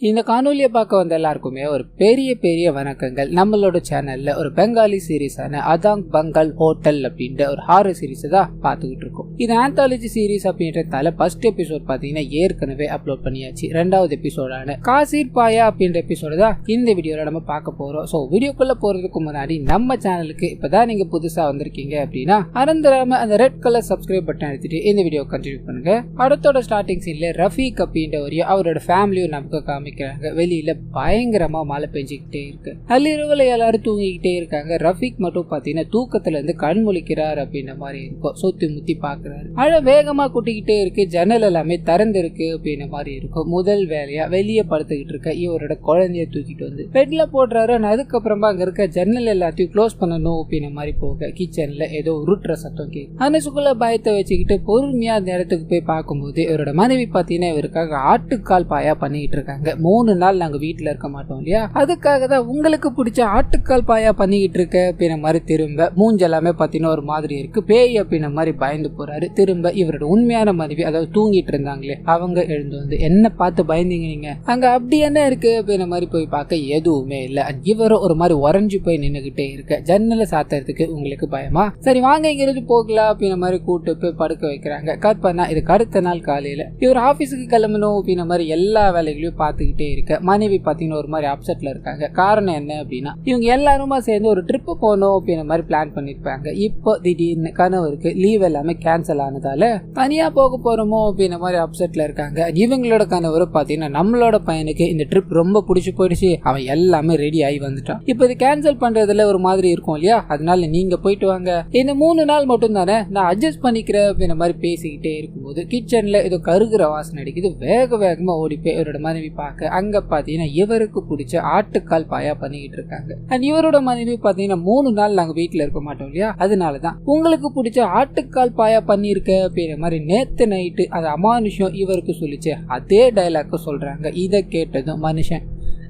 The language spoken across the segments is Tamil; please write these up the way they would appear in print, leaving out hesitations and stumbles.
இந்த காணொலியை பார்க்க வந்த எல்லாருக்குமே ஒரு பெரிய பெரிய வணக்கங்கள். நம்மளோட சேனல்ல ஒரு பெங்காலி சீரீஸான அதாங் பங்கல் ஹோட்டல் அப்படின்ற ஒரு ஹாரர் சீரீஸ் தான் பார்த்துக்கிட்டு இருக்கோம். இது ஆந்தாலஜி சீரீஸ் அப்படின்றதால ஃபர்ஸ்ட் எபிசோட் பார்த்தீங்கன்னா ஏற்கனவே அப்லோட் பண்ணியாச்சு. ரெண்டாவது எபிசோடான காசிர் பாயா அப்படின்ற எபிசோடு தான் இந்த வீடியோல நம்ம பார்க்க போறோம். ஸோ வீடியோக்குள்ள போறதுக்கு முன்னாடி நம்ம சேனலுக்கு இப்பதான் நீங்க புதுசா வந்திருக்கீங்க அப்படின்னா மறந்துடாம அந்த ரெட் கலர் சப்ஸ்கிரைப் பட்டன் எடுத்துட்டு இந்த வீடியோ கண்டினியூ பண்ணுங்க. படத்தோட ஸ்டார்டிங் சீன்ல ரஃபீக் அப்படின்றவரையும் அவரோட ஃபேமிலியும் நமக்கு காமிக்கிறாங்க. வெளியில பயங்கரமா மழை பெஞ்சுக்கிட்டே இருக்கு. நள்ளிரவுல எல்லாரும் தூங்கிக்கிட்டே இருக்காங்க. ரஃபீக் மட்டும் பாத்தீங்கன்னா தூக்கத்துல இருந்து கண் முழிக்கிறார் அப்படின்ற மாதிரி இருக்கும். சுத்தி முத்தி பாக்குறாரு. மழை வேகமா கூட்டிக்கிட்டே இருக்கு. ஜன்னல் எல்லாமே திறந்து இருக்கு அப்படின்ற மாதிரி இருக்கும். முதல் வேலையா வெளியே படுத்துக்கிட்டு இருக்க இவரோட குழந்தைய தூக்கிட்டு வந்து பெட்ல போடுறாரு. அதுக்கப்புறமா அங்க இருக்க ஜன்னல் எல்லாத்தையும் க்ளோஸ் பண்ணணும் அப்படின்ற மாதிரி போக கிச்சன்ல ஏதோ உருட்டுற சத்தம் கேட்கு. மனசுக்குள்ள பயத்தை வச்சுக்கிட்டு பொறுமையா அந்த இடத்துக்கு போய் பார்க்கும்போது இவரோட மனைவி பாத்தீங்கன்னா இவருக்காக ஆட்டுக்கால் பாயா பண்ணிக்கிட்டு இருக்காங்க. 3 நாள் நாங்க வீட்டுல இருக்க மாட்டோம் இல்லையா, அதுக்காக தான் உங்களுக்கு பிடிச்ச ஆட்டுக்கால் பாயா பண்ணிக்கிட்டு இருக்க அப்படின்ற மாதிரி திரும்ப மூஞ்செல்லாமே பாத்தீங்கன்னா ஒரு மாதிரி இருக்கு. பேய் அப்படின்ற மாதிரி பயந்து போறாரு. திரும்ப இவரோட உண்மையான மனைவி அதாவது தூங்கிட்டு இருந்தாங்களே அவங்க எழுந்து வந்து என்ன பார்த்து பயந்தீங்க நீங்க, அங்க அப்படி என்ன இருக்கு அப்படின்ற மாதிரி போய் பார்க்க எதுவுமே இல்ல. இவரும் ஒரு மாதிரி உறைஞ்சு போய் நின்னுகிட்டே இருக்க. ஜன்னலை சாத்துறதுக்கு உங்களுக்கு பயமா, சரி வாங்க இங்க இருந்து போகலாம் அப்படின்ற மாதிரி கூட்டு போய் படுக்க வைக்கிறாங்க. கட் பண்ணா இதுக்கு அடுத்த நாள் காலையில இவர் ஆபீஸுக்கு கிளம்பணும் அப்படின்ற மாதிரி எல்லா வேலைகளையும் பார்த்துக்கிட்டே இருக்க மனைவி பாத்தீங்கன்னா ஒரு மாதிரி அப்செட்ல இருக்காங்க. காரணம் என்ன அப்படின்னா இவங்க எல்லாருமா சேர்ந்து ஒரு ட்ரிப் போகணும் அப்படின்ற மாதிரி பிளான் பண்ணிருப்பாங்க. இப்போ திடீர்னு கணவருக்கு லீவ் எல்லாமே கேன்சல் ஆனதால தனியா போக போறோமோ அப்படின்ற மாதிரி அப்செட்ல இருக்காங்க. இவங்களோட கணவர் பாத்தீங்கன்னா நம்மளோட பையனுக்கு இந்த ட்ரிப் ரொம்ப பிடிச்சு போயிடுச்சு, அவன் எல்லாமே ரெடி ஆகி வந்துட்டான், இப்போ இது கேன்சல் பண்றதுல ஒரு மாதிரி இருக்கும் இல்லையா, அதனால நீங்க போயிட்டு வாங்க, இந்த 3 நாள் மட்டும் தானே நான் அட்ஜஸ்ட் பண்ணிக்கிறேன் அப்படின்ற மாதிரி பேசிக்கிட்டே இருக்கும்போது கிச்சன்ல ஏதோ கருகிற வாசனை அடிக்குது. வேக வேகமா ஓடி போய் இவரோட மனைவி பார்க்க அங்க பாத்தீங்கன்னா இவருக்கு பிடிச்ச ஆட்டுக்கால் பாயா பண்ணிக்கிட்டு இருக்காங்க. அண்ட் இவரோட மனைவி பாத்தீங்கன்னா 3 நாள் நாங்க வீட்டுல இருக்க மாட்டோம் இல்லையா, அதனாலதான் உங்களுக்கு பிடிச்ச ஆட்டுக்கால் பாயா பண்ணிருக்க அப்படின்ற மாதிரி நேத்து நைட்டு அந்த அமானுஷம் இவருக்கு சொல்லிச்சு அதே டைலாக் சொல்றாங்க. இதை கேட்டதும் மனுஷன்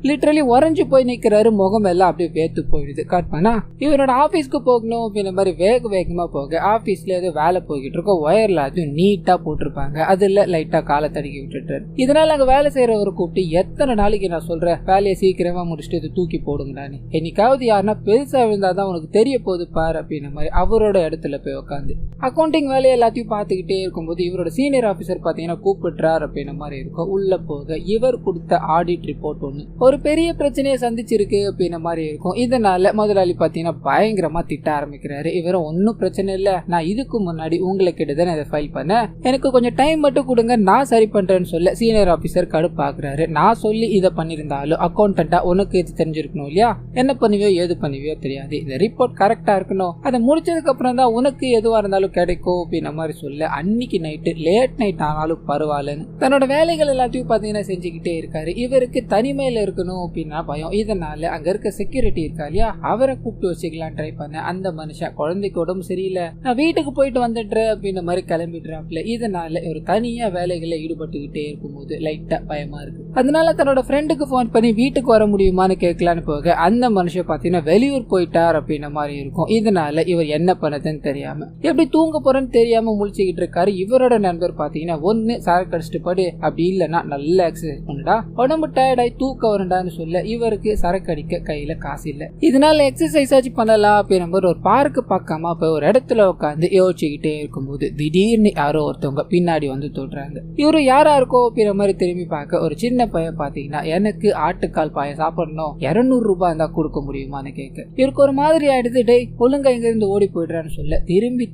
லிட்டரலி உறைஞ்சு போய் நிக்கிறாரு. முகம் எல்லாம் அப்படியே வேத்து போயிடுது. கட் பண்ணா இவரோட ஆபீஸ்க்கு போகணும் அப்படின்ற மாதிரி வேக வேகமா போக ஆபீஸ்ல ஏதோ வேலை போய்கிட்டு இருக்கோம். ஒயர்ல அதுவும் நீட்டா போட்டிருப்பாங்க. அதுல லைட்டா காலை தடுக்கி விட்டுட்டாரு. இதனால அங்க வேலை செய்யறவரை கூப்பிட்டு எத்தனை நாளைக்கு நான் சொல்றேன் வேலையை சீக்கிரமா முடிச்சுட்டு இதை தூக்கி போடுங்கடான்னு, என்னைக்காவது யாருன்னா பெருசா விழுந்தாதான் உனக்கு தெரிய போகுது பாரு அப்படின்ற மாதிரி அவரோட இடத்துல போய் உட்காந்து அக்கௌண்டிங் வேலையை எல்லாத்தையும் பார்த்துக்கிட்டே இருக்கும்போது இவரோட சீனியர் ஆபீசர் பாத்தீங்கன்னா கூப்பிட்டுறாரு அப்படின்ற மாதிரி இருக்கும். உள்ள போக இவர் கொடுத்த ஆடிட் ரிப்போர்ட் ஒண்ணு ஒரு பெரிய பிரச்சனையை சந்திச்சிருக்கு அப்படின்ற மாதிரி இருக்கும். இதனால முதலாளி பாத்தீங்கன்னா பயங்கரமா திட்ட ஆரம்பிக்கிறாரு. இவரும் ஒன்னும் பிரச்சனை இல்ல, நான் இதுக்கு முன்னாடி உங்களுக்கு கிட்டதான் இதை ஃபைல் பண்ண, எனக்கு கொஞ்சம் டைம் மட்டும் கொடுங்க நான் சரி பண்றேன்னு சொல்ல சீனியர் ஆபீசர் கடுப்பாக்குறாரு. நான் சொல்லி இதை பண்ணிருந்தாலும் அக்கௌண்டண்டா உனக்கு இது தெரிஞ்சிருக்கணும் இல்லையா, என்ன பண்ணுவியோ ஏது பண்ணுவியோ தெரியாது, இந்த ரிப்போர்ட் கரெக்டா இருக்கணும், அதை முடிச்சதுக்கு அப்புறம் தான் உனக்கு எதுவா இருந்தாலும் கிடைக்கும் அப்படின்ற மாதிரி சொல்ல அன்னைக்கு நைட்டு லேட் நைட் ஆனாலும் பரவாயில்லன்னு தன்னோட வேலைகள் எல்லாத்தையும் பாத்தீங்கன்னா செஞ்சுக்கிட்டே இருக்காரு. இவருக்கு தனிமையில இருக்கணும் அப்படின்னா பயம். இதனால அங்க இருக்க செக்யூரிட்டி இருக்கா இல்லையா அவரை கூப்பிட்டு வச்சுக்கலாம் ட்ரை பண்ண. அந்த மனுஷன் குழந்தைக்கு உடம்பு சரியில்லை நான் வீட்டுக்கு போயிட்டு வந்துடுறேன் அப்படின்ற மாதிரி கிளம்பிடுறாப்ல. இதனால ஒரு தனியா வேலைகளை ஈடுபட்டுக்கிட்டே இருக்கும்போது லைட்டா பயமா இருக்கு. அதனால தன்னோட ஃப்ரெண்டுக்கு போன் பண்ணி வீட்டுக்கு வர முடியுமான்னு கேட்கலான்னு போக அந்த மனுஷன் பாத்தீங்கன்னா வெளியூர் போயிட்டார் அப்படின்ற மாதிரி இருக்கும். இதனால இவர் என்ன பண்ணதுன்னு தெரியாம எப்படி தூங்க போறேன்னு தெரியாம முழிச்சுக்கிட்டு இருக்காரு. இவரோட நண்பர் பாத்தீங்கன்னா ஒன்னு சரக்கு அடிச்சுட்டு படு, அப்படி இல்லைன்னா நல்ல எக்ஸசைஸ் பண்ணுடா, உடம்பு டயர்டாய் தூக்க வரண்டா சொல்ல இவருக்கு சரக்கு அடிக்க கையில காசு இல்ல. இதனால எக்ஸசைஸ் ஆச்சு பண்ணலாம் அப்படின்ற ஒரு பார்க்கு பார்க்காம போய் ஒரு இடத்துல உட்காந்து யோசிச்சுக்கிட்டே இருக்கும்போது திடீர்னு யாரோ ஒருத்தவங்க பின்னாடி வந்து தொடுறாங்க. இவரு யாரா இருக்கோ அப்படின்ற மாதிரி திரும்பி பார்க்க ஒரு சின்ன பையன் பாத்தீங்கன்னா எனக்கு ஆட்டுக்கால் பாயம் சாப்பிடணும் 200 ரூபாய் இருந்தா கொடுக்க முடியுமான்னு கேட்க இவருக்கு ஒரு மாதிரி ஆயிடுது. டேய் ஒழுங்கா இங்க இருந்து ஓடி போயிடுறான்னு சொல்ல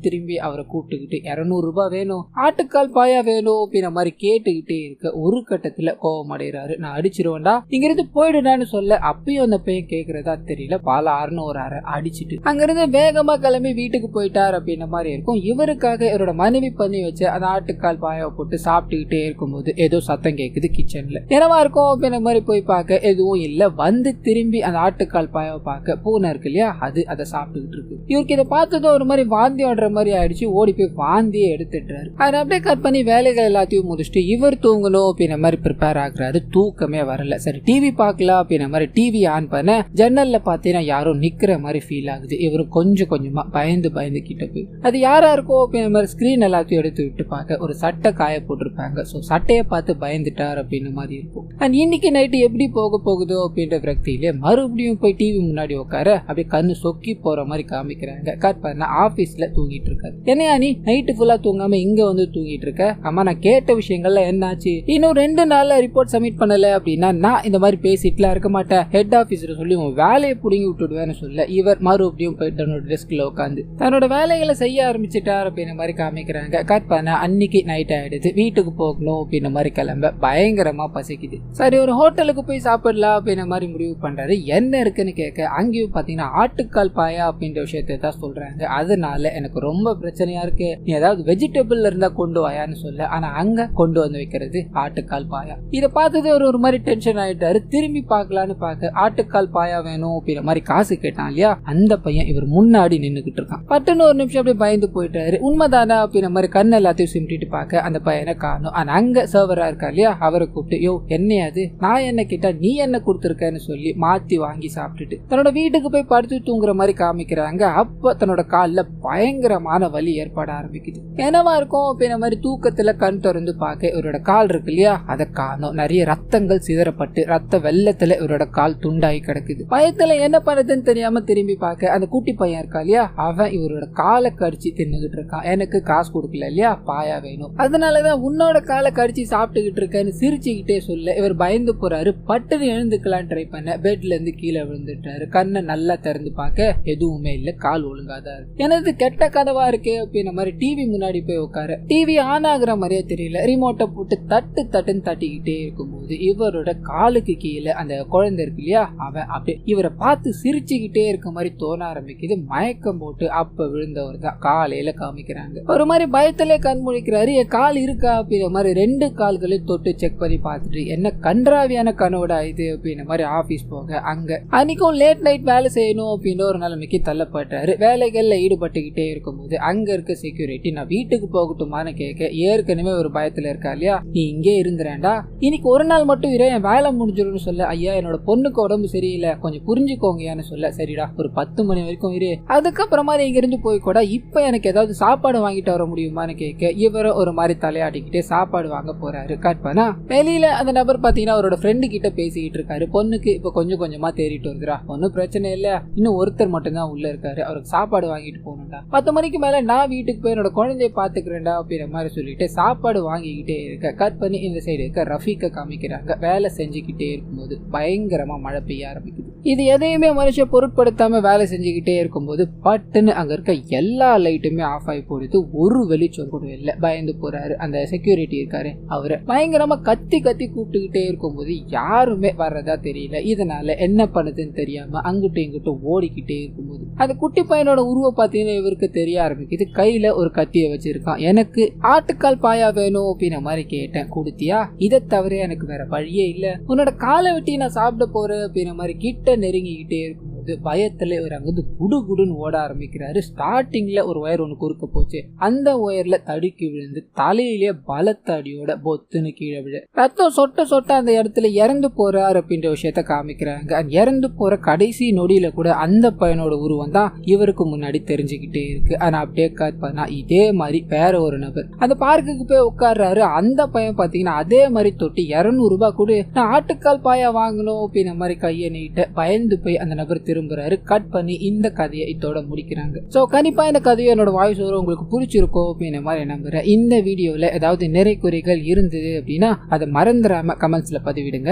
திரும்பி அவரை கூப்பிட்டுக்கிட்டு 200 ரூபாய் வேணும் ஆட்டுக்கால் பாயா வேணும் அப்படின்ற மாதிரி கேட்டுக்கிட்டே இருக்க ஒரு கட்டத்துல கோபம் அடைகிறாரு. நான் அடிச்சிருவேன்டா இங்க இருந்து போயிடுனான்னு சொல்ல அப்பயும் அந்த பையன் கேக்குறதா தெரியல பால ஆறுன்னு ஒரு அரை அடிச்சுட்டு அங்கிருந்து வேகமா கிளம்பி வீட்டுக்கு போயிட்டார் அப்படின்ற மாதிரி இருக்கும். இவருக்காக இவரோட மனைவி பண்ணி வச்சு அந்த ஆட்டுக்கால் பாயாவை போட்டு சாப்பிட்டுக்கிட்டே இருக்கும்போது ஏதோ சத்தம் கேக்குது கிச்சன்ல. என்னவா இருக்கும் அப்படின்ற மாதிரி போய் பார்க்க எதுவும் இல்ல. வந்து திரும்பி அந்த ஆட்டுக்கால் பாயாவை பார்க்க பூனை இருக்கு இல்லையா அது அதை சாப்பிட்டுக்கிட்டு இருக்கு. இவருக்கு இதை பார்த்ததும் ஒரு மாதிரி வாந்தி ஓடுற மாதிரி ஆயிடுச்சு. ஓடி போய் வாந்தியே எடுத்துட்டாரு. அதை அப்படியே கட் பண்ணி வேலைகள் எல்லாத்தையும் முடிச்சுட்டு இவர் தூங்கணும் அப்படின்ற மாதிரி ப்ரிப்பேர் ஆகுறாரு. தூக்கமே வரல. சரி டிவி பார்க்கலாம் அப்படின்ற மாதிரி டிவி ஆன் பண்ண ஜன்னல்ல பாத்தீங்கன்னா யாரும் நிக்கிற மாதிரி ஃபீல் ஆகுது. இவரும் கொஞ்சம் கொஞ்சமா பயந்து பயந்து கிட்ட போய் அது யாரா இருக்கோ அப்படின்ற மாதிரி ஸ்கிரீன் எல்லாத்தையும் எடுத்து விட்டு பார்க்க ஒரு சட்டை காய போட்டிருப்பாங்க. ஸோ சட்டையை பார்த்து பயந்துட்டார் அப்படின்ற மாதிரி இருக்கும். அண்ட் இன்னைக்கு நைட்டு எப்படி போக போகுதோ அப்படின்ற விரக்தியிலே மறுபடியும் போய் டிவி முன்னாடி உட்கார அப்படியே கண்ணு சொக்கி போற மாதிரி காமிக்கிறாங்க. கட் பண்ண ஆபீஸ்ல தூங்கிட்டு இருக்காரு. என்னையா நீ நைட்டு ஃபுல்லா தூங்காம இங்க வந்து தூங்கிட்டு இருக்க? ஆமா நான் கேட்ட விஷயங்கள்ல என்னாச்சு? இன்னும் 2 நாள்ல ரிப்போர்ட் சப்மிட் பண்ணல அப்படின்னா நான் இந்த மாதிரி பேசிட்டுலாம் இருக்க மாட்டேன். ஹெட் ஆபீஸ்ல சொல்லி உன் வேலையை புடுங்கி விட்டுடுவேன்னு சொல்ல இவர் மறுபடியும் போய் தன்னோட டெஸ்க்ல உட்காந்து தன்னோட வேலைகளை செய்ய ஆரம்பிச்சுட்டார் அப்படின்ற மாதிரி காமிக்கிறாங்க. கட் பண்ண அன்னைக்கு நைட் ஆயிடுது. வீட்டுக்கு போகணும் அப்படின்ற மாதிரி கிளம்ப பயங்கரமா பசிக்குது. சரி ஒரு ஹோட்டலுக்கு போய் சாப்பிடலாம் அப்படின்ற மாதிரி முடிவு பண்றாரு. என்ன இருக்குன்னு கேட்க அங்கேயும் பாத்தீங்கன்னா ஆட்டுக்கால் பாயா அப்படின்ற விஷயத்தை தான் சொல்றாங்க. அதனால எனக்கு ரொம்ப பிரச்சனையா இருக்கு, நீ ஏதாவது வெஜிடபிள் இருந்தா கொண்டு வாயான்னு சொல்ல ஆனா அங்க கொண்டு வந்து வைக்கிறது ஆட்டுக்கால் பாயா. இதை பார்த்தது ஒரு மாதிரி டென்ஷன் ஆயிட்டாரு. திரும்பி பார்க்கலான்னு பார்க்க ஆட்டுக்கால் பாயா வேணும் அப்படின்ற மாதிரி காசு கேட்டான் இல்லையா, அந்த பையன் இவர் முன்னாடி நின்னுகிட்டு இருக்கான். பட்டுன்னு ஒரு நிமிஷம் அப்படியே பயந்து போயிட்டாரு. உண்மைதானா அப்படின்ற மாதிரி கண்ணு எல்லாத்தையும் சிமிட்டிட்டு பார்க்க அந்த பையனை காணும். ஆனா அங்க சர்வரா இருக்கா இல்லையா, அவரை கூப்பிட்டு யோ என்னையாது நான் என்ன கேட்டா நீ என்ன கொடுத்துருக்கன்னு சொல்லி மாத்தி வாங்கி சாப்பிட்டுட்டு தன்னோட வீட்டுக்கு போய் படுத்து தூங்குற மாதிரி காமிக்கிறாங்க. அப்ப தன்னோட கால்ல பயங்கரமான வலி ஏற்பட ஆரம்பிக்குது. என்னவா இருக்கும் அப்படின்ற மாதிரி தூக்கத்துல கண் திறந்து பார்க்க இவரோட கால் இருக்கு இல்லையா, அதை காணும். நிறைய ரத்தங்கள் சிதறப்பட்டு ரத்த வெள்ளத்துல இவரோட கால் துண்டாகி கிடக்குது. பயத்துல என்ன பண்ணதுன்னு தெரியாம திரும்பி பார்க்க அந்த குட்டி பையன் இருக்கா இல்லையா, அவன் இவரோட காலை கடிச்சு தின்னுகிட்டு இருக்கான். எனக்கு காசு கொடுக்கல இல்லையா, பாயா வேணும், அதனாலதான் உன்னோட காலை கடிச்சு சாப்பிட்டுக்கிட்டு இருக்கேன்னு சிரிச்சுக்கிட்டே சொல்ல இவர் பயந்து போறாரு. பட்டுன்னு எழுந்துக்கலாம் ட்ரை பண்ண பெட்ல இருந்து கீழே விழுந்துட்டாரு. கண்ணை நல்லா திறந்து பார்க்க எதுவுமே இல்ல, கால் ஒழுங்காதான் இருக்கு. எனது கெட்ட கதவா இருக்கே அப்படின்ற மாதிரி டிவி முன்னாடி போய் உட்கார டிவி ஆன் ஆகுற மாதிரியே தெரியல. ரிமோட்டை போட்டு தட்டுன்னு தட்டிக்கிட்டே இருக்கும்போது இவரோட காலுக்கு கீழே அந்த குழந்தை இருக்கு இல்லையா, அவன் அப்படியே இவரை பார்த்து சிரிச்சுக்கிட்டே இருக்க மாதிரி தோண ஆரம்பிக்குது. மயக்கம் போட்டு அப்ப விழுந்தவர் தான் காலையில காமிக்கிறாங்க. ஒரு மாதிரி பயத்திலே கண் முழிக்கிறாரு. என் கால் இருக்கா அப்படின்ற மாதிரி 2 கால்களையும் தொட்டு செக் பண்ணி பார்த்துட்டு என்ன கன்றாவியான கனவுடா இது அப்படின்ற மாதிரி ஆபீஸ் போக அங்க அன்னைக்கும் லேட் நைட் வேலை செய்யணும் அப்படின்ற ஒரு நிலைமைக்கு தள்ளப்பட்டாரு. வேலைகள்ல ஈடுபட்டுக்கிட்டே இருக்கும்போது அங்க இருக்க செக்யூரிட்டி நான் வீட்டுக்கு போகட்டுமான்னு கேட்க ஏற்கனவே ஒரு பயத்துல இருக்கா இல்லையா, நீ இங்கே இருந்துறேன்டா, இன்னைக்கு ஒரு நாள் மட்டும் இரு என் வேலை முடிஞ்சிடும்னு சொல்ல ஐயா என்னோட பொண்ணுக்கு உடம்பு சரியில்லை கொஞ்சம் புரிஞ்சுக்கோங்கன்னு சொல்ல சரிடா ஒரு 10 மணி வரைக்கும் இரு, அதுக்கப்புறமா இங்க இருந்து போய் கூட இப்ப எனக்கு ஏதாவது சாப்பாடு வாங்கிட்டு வர முடியுமான்னு கேட்க இவரை ஒரு மாதிரி தலையாட்டிக்கிட்டே சாப்பாடு வாங்க போறாரு. கட் பண்ணா வெளியில அந்த நபர் பாத்தீங்கன்னா அவரோட ஃப்ரெண்டு கிட்ட பேசிக்கிட்டு இருக்காரு. பொண்ணுக்கு இப்ப கொஞ்சம் கொஞ்சமா தேறிட்டு வருதுரா, ஒன்னும் பிரச்சனை இல்ல, இன்னும் ஒருத்தர் மட்டும் தான் உள்ள இருக்காரு, அவருக்கு சாப்பாடு வாங்கிட்டு போகணும்டா, 10 மணிக்கு மேல நான் வீட்டுக்கு போய் என்னோட குழந்தைய பாத்துக்கிறேன்டா அப்படின்ற மாதிரி சொல்லிட்டு சாப்பாடு வாங்கிக்கிட்டே இருக்க கட் பண்ணி இந்த சைடு இருக்க ரஃபீக்க காமிக்கிறாங்க. வேலை செஞ்சுக்கிட்டே இருக்கும்போது பயங்கரமா மழை பெய்ய ஆரம்பிக்குது. இது எதையுமே மனுஷன் பொருட்படுத்தாம வேலை செஞ்சுக்கிட்டே இருக்கும்போது பட்டுன்னு அங்க இருக்க எல்லா லைட்டுமே ஆஃப் ஆகி போடுது. ஒரு வெளிச்சம் கூட இல்ல. பயந்து போறாரு. அந்த செக்யூரிட்டி இருக்காரு அவரை பயங்கரமா கத்தி கூப்பிட்டுக்கிட்டே இருக்கும்போது யாருமே வர்றதா தெரியல. இதனால என்ன பண்ணுதுன்னு தெரியாம அங்கிட்டும் இங்கிட்டும் ஓடிக்கிட்டே இருக்கும்போது அந்த குட்டி பையனோட உருவம் பார்த்தீங்கன்னா இவருக்கு தெரிய ஆரம்பிக்குது. கையில ஒரு கத்தியை வச்சிருக்கான். எனக்கு ஆட்டுக்கால் பாயா வேணும் அப்படின்ற மாதிரி கேட்டேன், கொடுத்தியா? இதை தவிர எனக்கு வேற வழியே இல்ல, உன்னோட காலை வெட்டி நான் சாப்பிட போறேன் அப்படின்ற மாதிரி கிட்ட நெருங்கிக்கிட்டே இருக்கும்போது பயத்துல இவர் அங்கிருந்து குடுகுடுன்னு ஓட ஆரம்பிக்கிறாரு. ஸ்டார்டிங்ல ஒரு ஒயர் ஒண்ணு குறுக்க போச்சு. அந்த ஒயர்ல தடுக்கி விழுந்து தலையிலே பலத்த அடியோட பொத்துன்னு கீழே விழ ரத்தம் சொட்ட அந்த இடத்துல இறந்து போறாரு அப்படின்ற விஷயத்த காமிக்கிறாங்க. இறந்து போற கடைசி நொடியில கூட அந்த பையனோட உருவம் தான் இவருக்கு முன்னாடி தெரிஞ்சுக்கிட்டே இருக்கு. ஆனா அப்படியே கட் பண்ணா இதே மாதிரி வேற ஒரு நபர் அந்த பார்க்குக்கு போய் உட்கார்றாரு. அந்த பையன் பாத்தீங்கன்னா அதே மாதிரி தொட்டி 200 ரூபாய் கூட நான் ஆட்டுக்கால் பாயா வாங்கணும் அப்படின்ற மாதிரி கையை நீட்ட பயந்து போய் அந்த நபர் திரும்புறாரு. கட் பண்ணி இந்த கதையை இதோட முடிக்கிறாங்க. சோ கண்டிப்பா இந்த கதையை என்னோட வாய்ஸ் ஓவர் உங்களுக்கு பிடிச்சிருக்கோம் அப்படின்ற மாதிரி நம்புறேன். இந்த வீடியோல ஏதாவது நிறை குறைகள் இருந்தது அப்படின்னா அதை மறந்துடாம கமெண்ட்ஸ்ல பதிவிடுங்க.